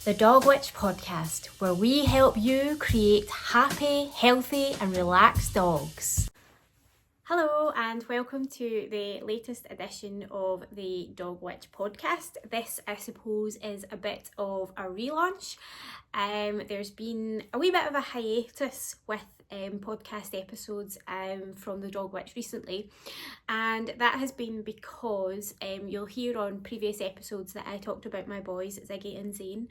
the Dog Witch podcast, where we help you create happy, healthy and relaxed dogs. Hello and welcome to the latest edition of the Dog Witch podcast. This, I suppose, is a bit of a relaunch. There's been a wee bit of a hiatus with podcast episodes from the Dog Witch recently, and that has been because you'll hear on previous episodes that I talked about my boys Ziggy and Zane,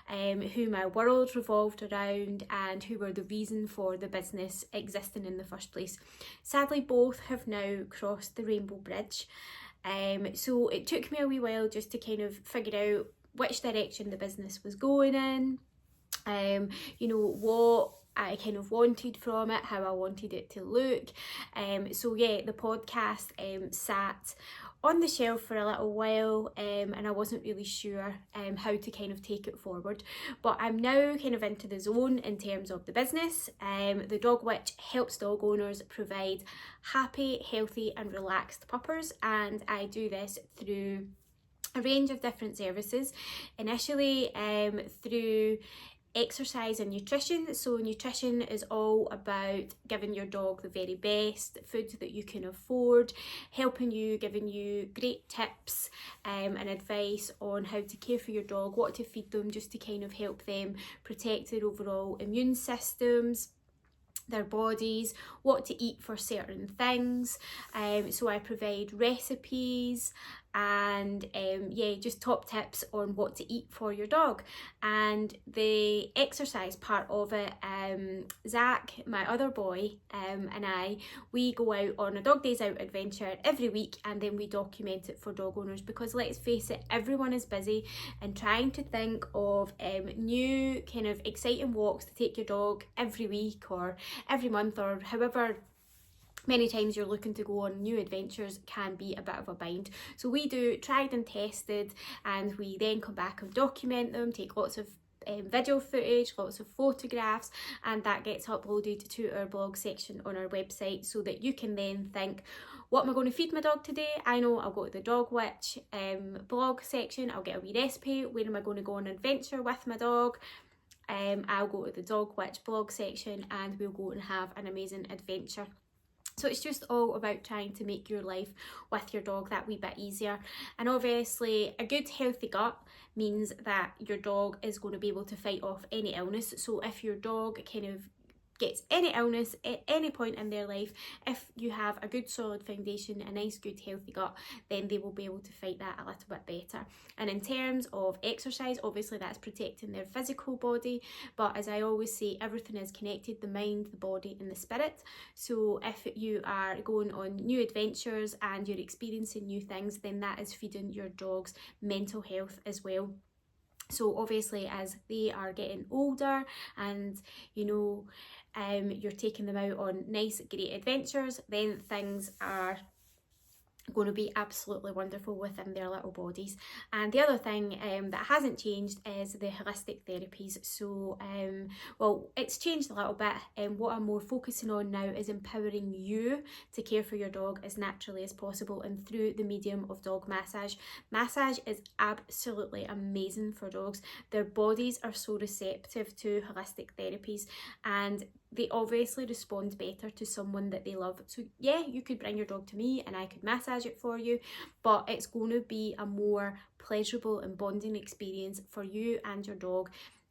who my world revolved around and who were the reason for the business existing in the first place. Sadly, both have now crossed the Rainbow Bridge, so it took me a wee while just to kind of figure out which direction the business was going in, what I kind of wanted from it, how I wanted it to look. So yeah, the podcast sat on the shelf for a little while, and I wasn't really sure how to kind of take it forward. But I'm now kind of into the zone in terms of the business. The Dog Witch helps dog owners provide happy, healthy and relaxed puppers, and I do this through a range of different services. Initially through exercise and nutrition. So nutrition is all about giving your dog the very best food that you can afford, giving you great tips and advice on how to care for your dog, what to feed them, just to kind of help them protect their overall immune systems, their bodies, what to eat for certain things. So I provide recipes and just top tips on what to eat for your dog. And the exercise part of it, Zach, my other boy, and we go out on a dog days out adventure every week, and then we document it for dog owners, because let's face it, everyone is busy and trying to think of new kind of exciting walks to take your dog every week or every month, or however many times you're looking to go on new adventures can be a bit of a bind. So we do tried and tested, and we then come back and document them, take lots of video footage, lots of photographs, and that gets uploaded to our blog section on our website, so that you can then think, what am I going to feed my dog today? I know I'll go to the Dog Witch blog section, I'll get a wee recipe. Where am I going to go on an adventure with my dog? I'll go to the Dog Witch blog section and we'll go and have an amazing adventure. So it's just all about trying to make your life with your dog that wee bit easier. And obviously a good healthy gut means that your dog is going to be able to fight off any illness. So if your dog kind of gets any illness at any point in their life, if you have a good solid foundation, a nice good healthy gut, then they will be able to fight that a little bit better. And in terms of exercise, obviously that's protecting their physical body, but as I always say, everything is connected: the mind, the body and the spirit. So if you are going on new adventures and you're experiencing new things, then that is feeding your dog's mental health as well. So obviously as they are getting older and you're taking them out on nice great adventures, then things are going to be absolutely wonderful within their little bodies. And the other thing that hasn't changed is the holistic therapies. So it's changed a little bit, and what I'm more focusing on now is empowering you to care for your dog as naturally as possible, and through the medium of dog massage. Massage is absolutely amazing for dogs. Their bodies are so receptive to holistic therapies, and they obviously respond better to someone that they love. So yeah, you could bring your dog to me and I could massage it for you, but it's going to be a more pleasurable and bonding experience for you and your dog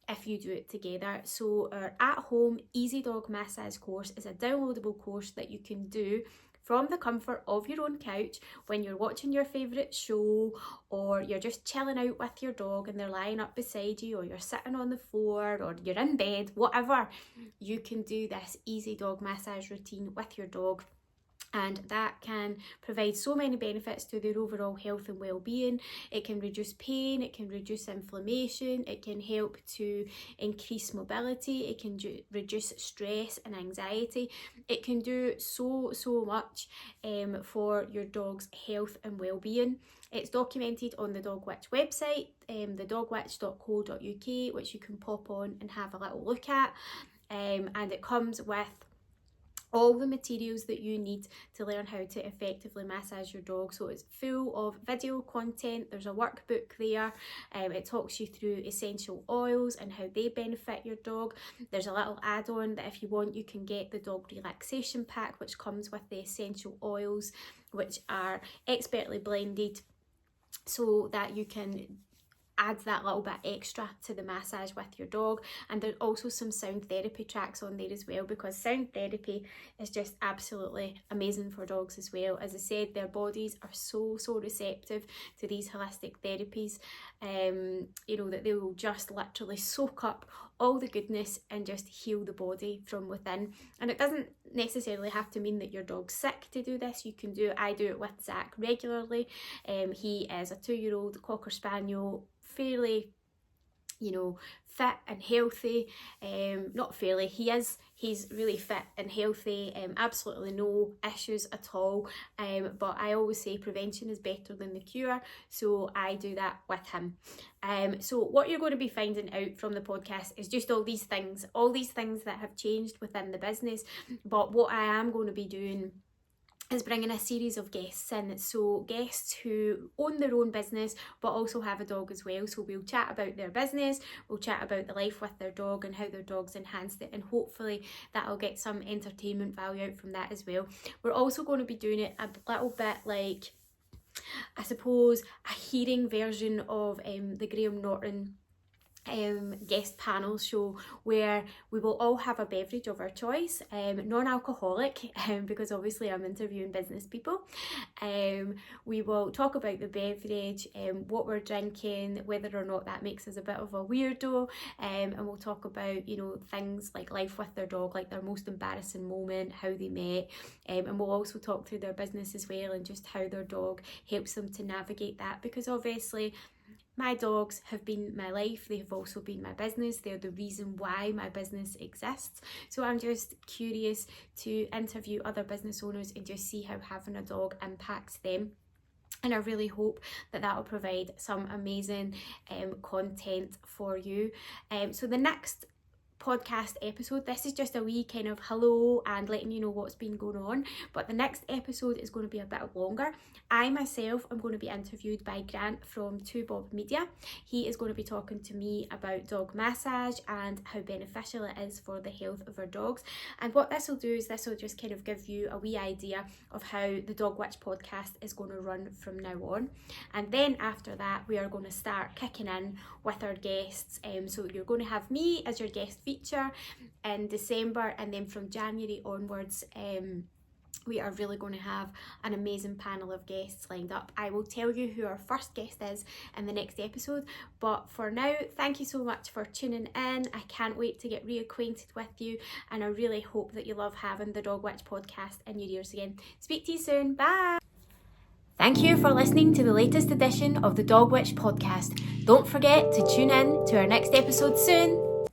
if you do it together. So our at-home easy dog massage course is a downloadable course that you can do from the comfort of your own couch when you're watching your favourite show, or you're just chilling out with your dog and they're lying up beside you, or you're sitting on the floor, or you're in bed, whatever. You can do this easy dog massage routine with your dog, and that can provide so many benefits to their overall health and well-being. It can reduce pain, it can reduce inflammation, it can help to increase mobility, it can reduce stress and anxiety. It can do so much for your dog's health and well-being. It's documented on the Dog Witch website, thedogwitch.co.uk, which you can pop on and have a little look at, and it comes with all the materials that you need to learn how to effectively massage your dog. So it's full of video content. There's a workbook there. It talks you through essential oils and how they benefit your dog. There's a little add-on that if you want, you can get the dog relaxation pack, which comes with the essential oils, which are expertly blended so that you can add that little bit extra to the massage with your dog. And there's also some sound therapy tracks on there as well, because sound therapy is just absolutely amazing for dogs as well. As I said, their bodies are so receptive to these holistic therapies, you know, that they will just literally soak up all the goodness and just heal the body from within. And it doesn't necessarily have to mean that your dog's sick to do this. You can do it. I do it with Zach regularly. He is a 2-year-old Cocker Spaniel, fairly, you know, fit and healthy. Not fairly, he's really fit and healthy, absolutely no issues at all. But I always say prevention is better than the cure, so I do that with him. So what you're going to be finding out from the podcast is just all these things that have changed within the business. But what I am going to be doing is bringing a series of guests in, so guests who own their own business but also have a dog as well. So we'll chat about their business, we'll chat about the life with their dog and how their dog's enhanced it, and hopefully that'll get some entertainment value out from that as well. We're also going to be doing it a little bit like, I suppose, a hearing version of the Graham Norton guest panel show, where we will all have a beverage of our choice, non-alcoholic, because obviously I'm interviewing business people. We will talk about the beverage, what we're drinking, whether or not that makes us a bit of a weirdo, and we'll talk about, you know, things like life with their dog, like their most embarrassing moment, how they met, and we'll also talk through their business as well and just how their dog helps them to navigate that, because obviously my dogs have been my life, they have also been my business, they're the reason why my business exists. So I'm just curious to interview other business owners and just see how having a dog impacts them. And I really hope that will provide some amazing content for you. So the next podcast episode, this is just a wee kind of hello and letting you know what's been going on, but the next episode is going to be a bit longer. I myself am going to be interviewed by Grant from 2Bob Media. He is going to be talking to me about dog massage and how beneficial it is for the health of our dogs. And what this will do is this will just kind of give you a wee idea of how the Dog Witch podcast is going to run from now on. And then after that, we are going to start kicking in with our guests. So you're going to have me as your guest feature in December, and then from January onwards, we are really going to have an amazing panel of guests lined up. I will tell you who our first guest is in the next episode, but for now, thank you so much for tuning in. I can't wait to get reacquainted with you, and I really hope that you love having the Dog Witch podcast in your ears again. Speak to you soon. Bye. Thank you for listening to the latest edition of the Dog Witch podcast. Don't forget to tune in to our next episode soon.